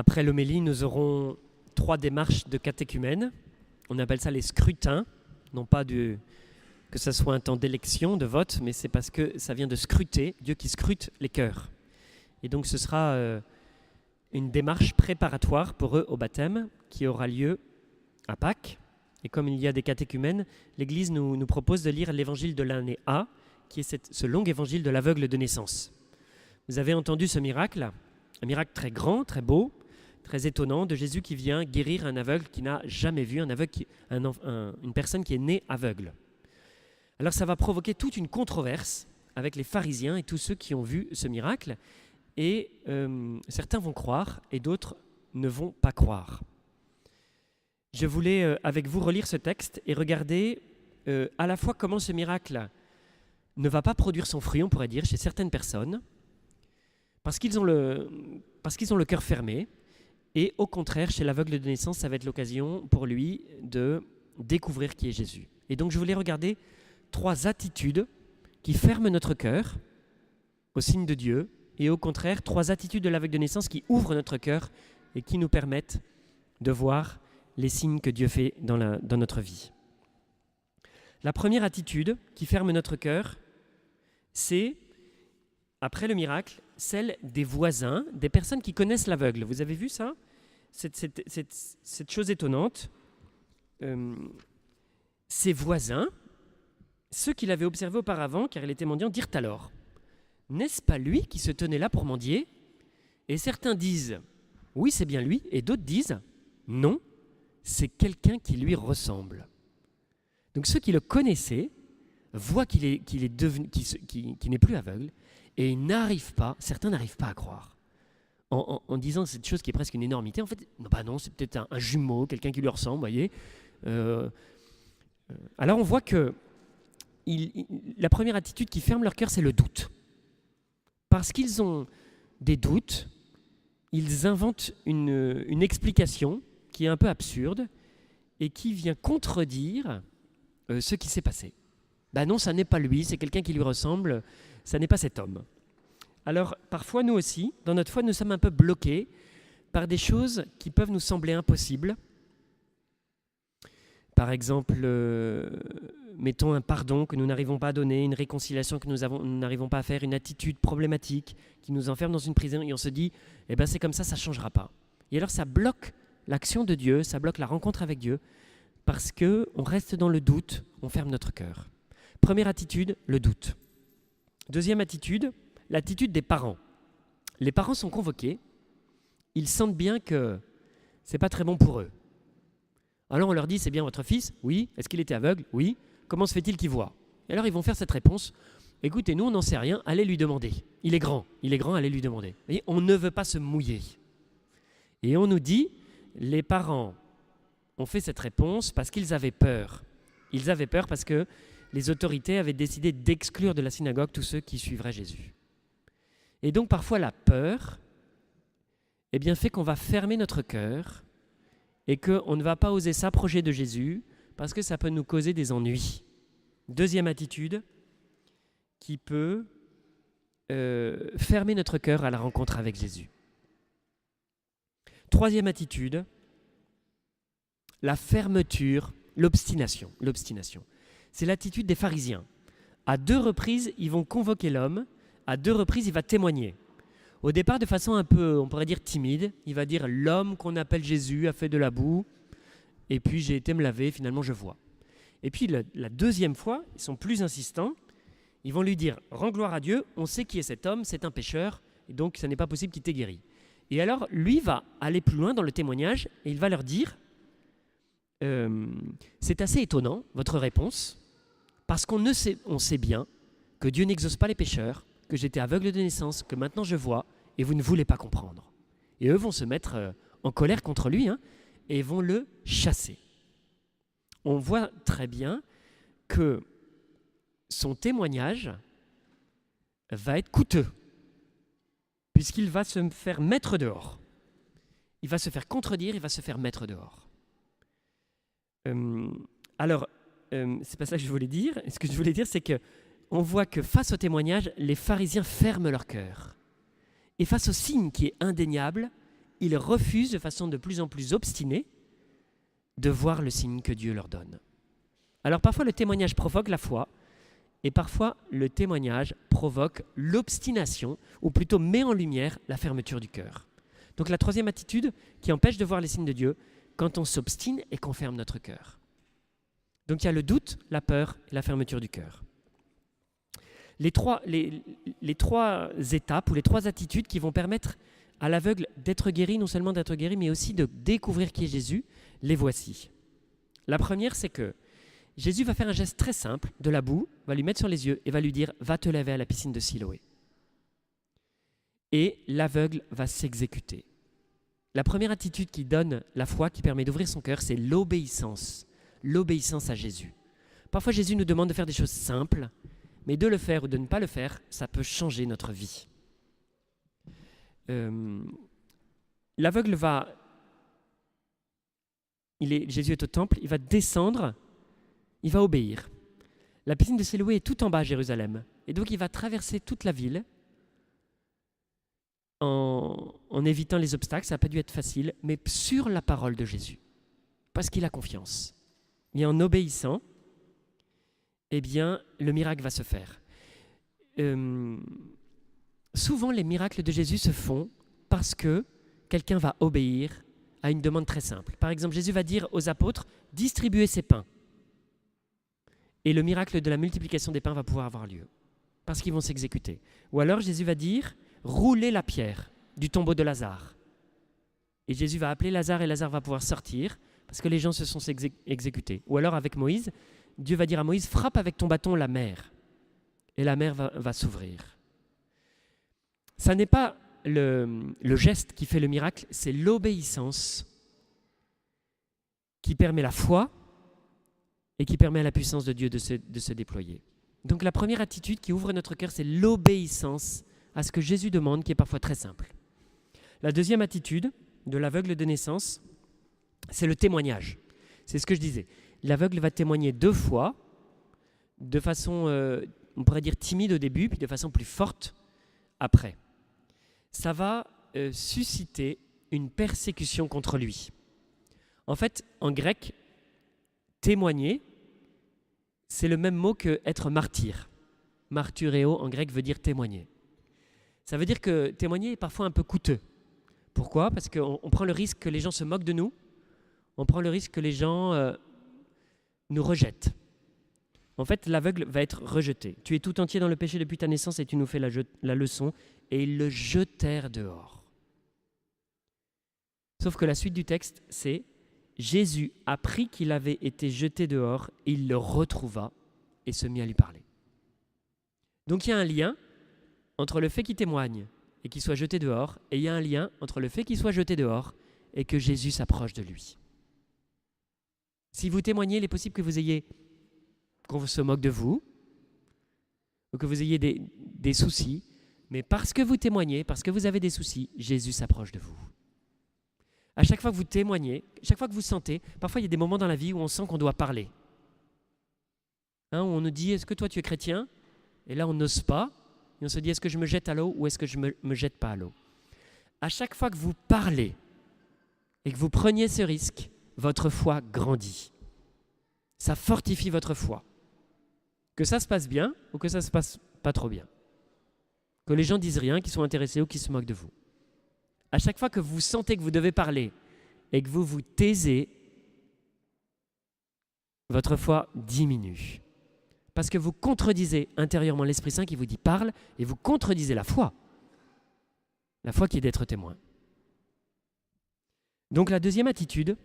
Après l'homélie, nous aurons 3 démarches de catéchumène. On appelle ça les scrutins, non pas que ce soit un temps d'élection, de vote, mais c'est parce que ça vient de scruter, Dieu qui scrute les cœurs. Et donc ce sera une démarche préparatoire pour eux au baptême qui aura lieu à Pâques. Et comme il y a des catéchumènes, l'Église nous propose de lire l'évangile de l'année A, qui est ce long évangile de l'aveugle de naissance. Vous avez entendu ce miracle, un miracle très grand, très beau, très étonnant, de Jésus qui vient guérir un aveugle qui n'a jamais vu, une personne qui est née aveugle. Alors ça va provoquer toute une controverse avec les pharisiens et tous ceux qui ont vu ce miracle, et certains vont croire et d'autres ne vont pas croire. Je voulais avec vous relire ce texte et regarder à la fois comment ce miracle ne va pas produire son fruit, on pourrait dire, chez certaines personnes, parce qu'ils ont le cœur fermé, et au contraire, chez l'aveugle de naissance, ça va être l'occasion pour lui de découvrir qui est Jésus. Et donc je voulais regarder 3 attitudes qui ferment notre cœur au signe de Dieu, et au contraire, 3 attitudes de l'aveugle de naissance qui ouvrent notre cœur et qui nous permettent de voir les signes que Dieu fait dans notre vie. La première attitude qui ferme notre cœur, c'est, après le miracle, celle des voisins, des personnes qui connaissent l'aveugle. Vous avez vu ça ? Cette chose étonnante. Ses voisins, ceux qui l'avaient observé auparavant, car il était mendiant, dirent alors : n'est-ce pas lui qui se tenait là pour mendier ? Et certains disent : oui, c'est bien lui. Et d'autres disent : non, c'est quelqu'un qui lui ressemble. Donc ceux qui le connaissaient voient qu'il n'est plus aveugle, et certains n'arrivent pas à croire. En disant cette chose qui est presque une énormité, en fait, non, c'est peut-être un jumeau, quelqu'un qui lui ressemble, vous voyez. Alors on voit que la première attitude qui ferme leur cœur, c'est le doute. Parce qu'ils ont des doutes, ils inventent une explication qui est un peu absurde et qui vient contredire ce qui s'est passé. Non, ça n'est pas lui, c'est quelqu'un qui lui ressemble, ça n'est pas cet homme. Alors, parfois, nous aussi, dans notre foi, nous sommes un peu bloqués par des choses qui peuvent nous sembler impossibles. Par exemple, mettons un pardon que nous n'arrivons pas à donner, une réconciliation que nous n'arrivons pas à faire, une attitude problématique qui nous enferme dans une prison, et on se dit, c'est comme ça ne changera pas. Et alors, ça bloque l'action de Dieu, ça bloque la rencontre avec Dieu, parce qu'on reste dans le doute, on ferme notre cœur. Première attitude, le doute. Deuxième attitude, l'attitude des parents. Les parents sont convoqués, ils sentent bien que ce n'est pas très bon pour eux. Alors on leur dit, c'est bien votre fils ? Oui. Est-ce qu'il était aveugle ? Oui. Comment se fait-il qu'il voit ? Et alors ils vont faire cette réponse, écoutez, nous on n'en sait rien, allez lui demander. Il est grand, allez lui demander. Et on ne veut pas se mouiller. Et on nous dit, les parents ont fait cette réponse parce qu'ils avaient peur. Ils avaient peur parce que les autorités avaient décidé d'exclure de la synagogue tous ceux qui suivraient Jésus. Et donc parfois la peur fait qu'on va fermer notre cœur et qu'on ne va pas oser s'approcher de Jésus parce que ça peut nous causer des ennuis. Deuxième attitude qui peut fermer notre cœur à la rencontre avec Jésus. Troisième attitude, la fermeture, l'obstination. C'est l'attitude des pharisiens. À 2 reprises, ils vont convoquer l'homme. À 2 reprises, il va témoigner. Au départ, de façon un peu, on pourrait dire timide, il va dire « L'homme qu'on appelle Jésus a fait de la boue, et puis j'ai été me laver, finalement je vois. » Et puis la deuxième fois, ils sont plus insistants, ils vont lui dire « Rends gloire à Dieu, on sait qui est cet homme, c'est un pécheur, et donc ça n'est pas possible qu'il t'ait guéri. » Et alors, lui va aller plus loin dans le témoignage, et il va leur dire c'est assez étonnant, votre réponse, parce on sait bien que Dieu n'exauce pas les pécheurs, que j'étais aveugle de naissance, que maintenant je vois, et vous ne voulez pas comprendre. Et eux vont se mettre en colère contre lui, et vont le chasser. On voit très bien que son témoignage va être coûteux, puisqu'il va se faire mettre dehors. Il va se faire contredire, il va se faire mettre dehors. C'est pas ça que je voulais dire. Ce que je voulais dire, c'est qu'on voit que face au témoignage, les pharisiens ferment leur cœur. Et face au signe qui est indéniable, ils refusent de façon de plus en plus obstinée de voir le signe que Dieu leur donne. Alors parfois le témoignage provoque la foi, et parfois le témoignage provoque l'obstination, ou plutôt met en lumière la fermeture du cœur. Donc la troisième attitude qui empêche de voir les signes de Dieu, quand on s'obstine et qu'on ferme notre cœur. Donc il y a le doute, la peur et la fermeture du cœur. Les trois étapes ou les trois attitudes qui vont permettre à l'aveugle d'être guéri, non seulement d'être guéri, mais aussi de découvrir qui est Jésus, les voici. La première, c'est que Jésus va faire un geste très simple, de la boue, va lui mettre sur les yeux et va lui dire « Va te laver à la piscine de Siloé ». Et l'aveugle va s'exécuter. La première attitude qui donne la foi, qui permet d'ouvrir son cœur, c'est l'obéissance à Jésus. Parfois, Jésus nous demande de faire des choses simples, mais de le faire ou de ne pas le faire, ça peut changer notre vie. L'aveugle Jésus est au temple, il va descendre, il va obéir. La piscine de Siloé est tout en bas à Jérusalem, et donc il va traverser toute la ville en évitant les obstacles. Ça n'a pas dû être facile, mais sur la parole de Jésus, parce qu'il a confiance. Et en obéissant, eh bien, le miracle va se faire. Souvent, les miracles de Jésus se font parce que quelqu'un va obéir à une demande très simple. Par exemple, Jésus va dire aux apôtres « distribuez ces pains ». Et le miracle de la multiplication des pains va pouvoir avoir lieu, parce qu'ils vont s'exécuter. Ou alors Jésus va dire « roulez la pierre du tombeau de Lazare ». Et Jésus va appeler Lazare et Lazare va pouvoir sortir, parce que les gens se sont exécutés. Ou alors avec Moïse, Dieu va dire à Moïse « frappe avec ton bâton la mer ». Et la mer va s'ouvrir. Ça n'est pas le geste qui fait le miracle, c'est l'obéissance qui permet la foi et qui permet à la puissance de Dieu de se déployer. Donc la première attitude qui ouvre notre cœur, c'est l'obéissance à ce que Jésus demande, qui est parfois très simple. La deuxième attitude de l'aveugle de naissance, c'est le témoignage. C'est ce que je disais. L'aveugle va témoigner 2 fois, de façon, on pourrait dire timide au début, puis de façon plus forte après. Ça va susciter une persécution contre lui. En fait, en grec, témoigner, c'est le même mot que être martyr. Martyreo en grec veut dire témoigner. Ça veut dire que témoigner est parfois un peu coûteux. Pourquoi ? Parce qu'on prend le risque que les gens se moquent de nous, on prend le risque que les gens nous rejettent. En fait, l'aveugle va être rejeté. Tu es tout entier dans le péché depuis ta naissance et tu nous fais la leçon. Et ils le jetèrent dehors. Sauf que la suite du texte, c'est Jésus apprit qu'il avait été jeté dehors, et il le retrouva et se mit à lui parler. Donc il y a un lien entre le fait qu'il témoigne et qu'il soit jeté dehors, et il y a un lien entre le fait qu'il soit jeté dehors et que Jésus s'approche de lui. Si vous témoignez, il est possible que vous ayez, qu'on se moque de vous, ou que vous ayez des soucis, mais parce que vous témoignez, parce que vous avez des soucis, Jésus s'approche de vous. À chaque fois que vous témoignez, chaque fois que vous sentez, parfois il y a des moments dans la vie où on sent qu'on doit parler. Où on nous dit « Est-ce que toi tu es chrétien ?» Et là on n'ose pas, et on se dit « Est-ce que je me jette à l'eau ou est-ce que je ne me jette pas à l'eau ?» À chaque fois que vous parlez et que vous preniez ce risque, votre foi grandit. Ça fortifie votre foi. Que ça se passe bien ou que ça ne se passe pas trop bien. Que les gens disent rien, qu'ils soient intéressés ou qu'ils se moquent de vous. À chaque fois que vous sentez que vous devez parler et que vous vous taisez, votre foi diminue. Parce que vous contredisez intérieurement l'Esprit Saint qui vous dit « parle » et vous contredisez la foi. La foi qui est d'être témoin. Donc la deuxième attitude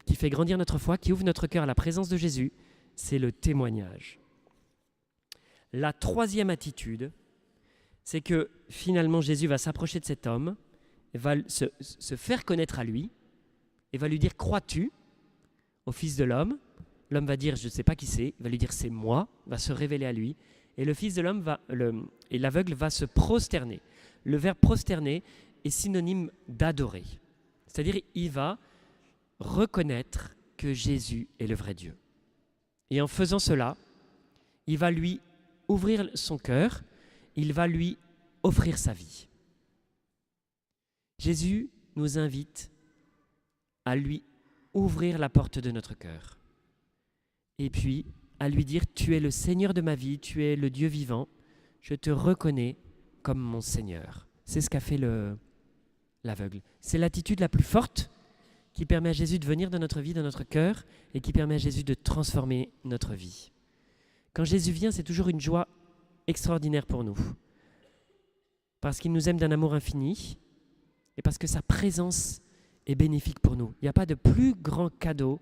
qui fait grandir notre foi, qui ouvre notre cœur à la présence de Jésus, c'est le témoignage. La troisième attitude, c'est que finalement Jésus va s'approcher de cet homme, va se faire connaître à lui, et va lui dire « Crois-tu au Fils de l'homme ?» L'homme va dire « Je ne sais pas qui c'est », il va lui dire « C'est moi », va se révéler à lui, et le Fils de l'homme et l'aveugle va se prosterner. Le verbe prosterner est synonyme d'adorer. C'est-à-dire il va reconnaître que Jésus est le vrai Dieu. Et en faisant cela, il va lui ouvrir son cœur, il va lui offrir sa vie. Jésus nous invite à lui ouvrir la porte de notre cœur. Et puis, à lui dire, tu es le Seigneur de ma vie, tu es le Dieu vivant, je te reconnais comme mon Seigneur. C'est ce qu'a fait l'aveugle. C'est l'attitude la plus forte qui permet à Jésus de venir dans notre vie, dans notre cœur, et qui permet à Jésus de transformer notre vie. Quand Jésus vient, c'est toujours une joie extraordinaire pour nous. Parce qu'il nous aime d'un amour infini, et parce que sa présence est bénéfique pour nous. Il n'y a pas de plus grand cadeau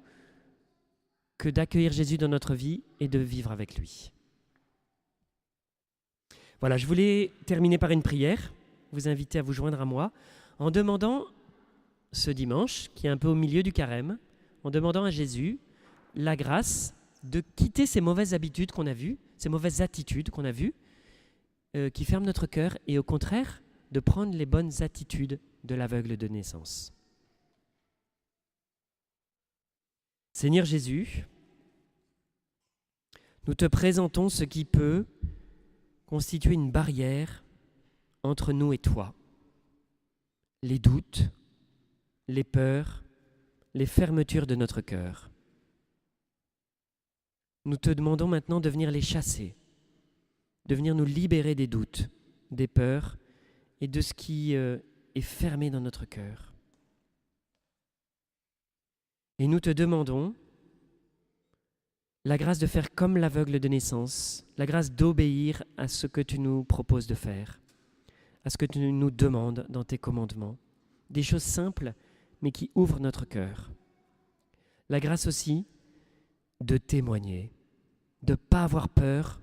que d'accueillir Jésus dans notre vie et de vivre avec lui. Voilà, je voulais terminer par une prière, vous inviter à vous joindre à moi, en demandant ce dimanche, qui est un peu au milieu du carême, en demandant à Jésus la grâce de quitter ces mauvaises habitudes qu'on a vues, ces mauvaises attitudes qu'on a vues, qui ferment notre cœur, et au contraire, de prendre les bonnes attitudes de l'aveugle de naissance. Seigneur Jésus, nous te présentons ce qui peut constituer une barrière entre nous et toi. Les doutes, les peurs, les fermetures de notre cœur. Nous te demandons maintenant de venir les chasser, de venir nous libérer des doutes, des peurs et de ce qui est fermé dans notre cœur. Et nous te demandons la grâce de faire comme l'aveugle de naissance, la grâce d'obéir à ce que tu nous proposes de faire, à ce que tu nous demandes dans tes commandements, des choses simples mais qui ouvrent notre cœur. La grâce aussi de témoigner, de ne pas avoir peur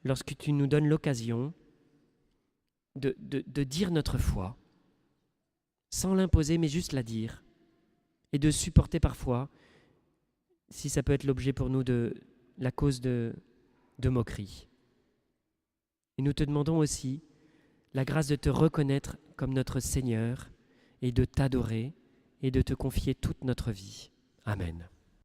lorsque tu nous donnes l'occasion de dire notre foi, sans l'imposer mais juste la dire, et de supporter parfois, si ça peut être l'objet pour nous de la cause de moquerie. Et nous te demandons aussi la grâce de te reconnaître comme notre Seigneur et de t'adorer et de te confier toute notre vie. Amen.